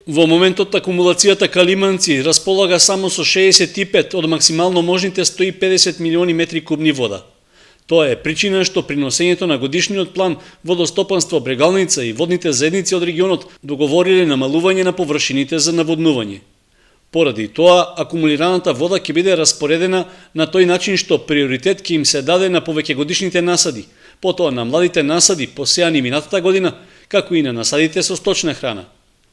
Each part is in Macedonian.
Во моментот акумулацијата Калиманци располага само со 65 од максимално можните 150 милиони метри кубни вода. Тоа е причина што при носењето на годишниот план Водостопанство Брегалница и водните заедници од регионот договориле намалување на површините за наводнување. Поради тоа, акумулираната вода ќе биде распоредена на тој начин што приоритет ќе им се даде на повеќегодишните насади, потоа на младите насади посеани минатата година, како и на насадите со сточна храна.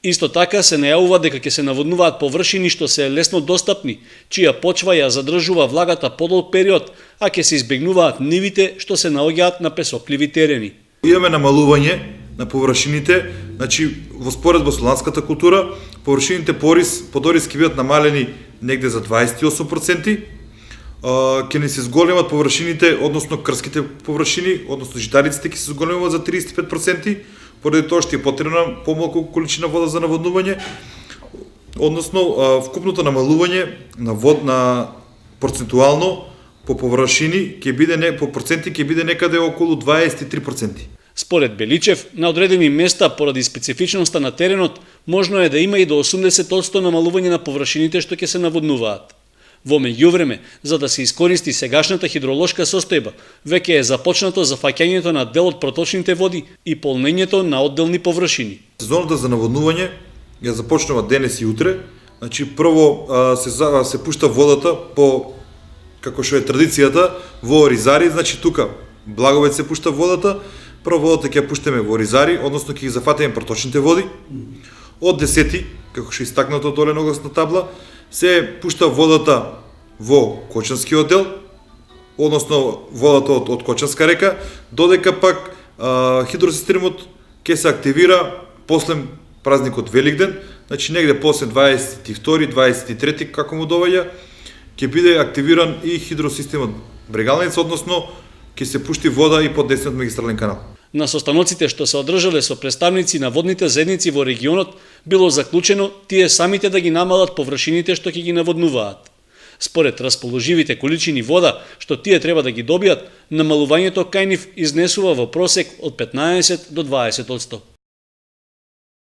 Исто така се најавува дека ќе се наводнуваат површини што се лесно достапни, чија почва ја задржува влагата подолг период, а ќе се избегнуваат нивите што се наоѓаат на песокливи терени. Имаме намалување на површините, значи во споредба со ландската култура, површините по орис ќе бидат намалени негде за 28%, ќе ни се зголемат површините, односно крските површини, односно житариците ќе се зголемат за 35%, поради тоа што е потребна помалку количина вода за наводнување, односно вкупното намалување на процентуално по површини ќе биде по проценти ќе биде некаде околу 23%. Според Беличев, на одредени места поради специфичноста на теренот, можно е да има и до 80% намалување на површините што ќе се наводнуваат. Во меѓувреме, за да се искористи сегашната хидролошка состојба, веќе е започнато зафаќањето на дел од проточните води и полнењето на одделни површини. Сезоната за наводнување ја започнува денес и утре. Значи прво се пушта водата по како што е традицијата во Оризари, значи тука Благовеј се пушта водата. Прво водата ќе ја пуштаме во Оризари, односно ќе ги зафатиме проточните води. Од 10, како што е истакнато доле на огласна табла, се пушта водата во Кочанскиот дел, односно водата од Кочанска река, додека пак хидросистемот ќе се активира после празникот Великден, значи негде после 22-23 како му доваѓа, ќе биде активиран и хидросистемот Брегалница, односно ќе се пушти вода и под десниот магистрален канал. На состаноците што се одржале со представници на водните заедници во регионот, било заклучено тие самите да ги намалат површините што ќе ги наводнуваат. Според расположивите количини вода што тие треба да ги добијат, намалувањето кај нив изнесува во просек од 15 до 20%.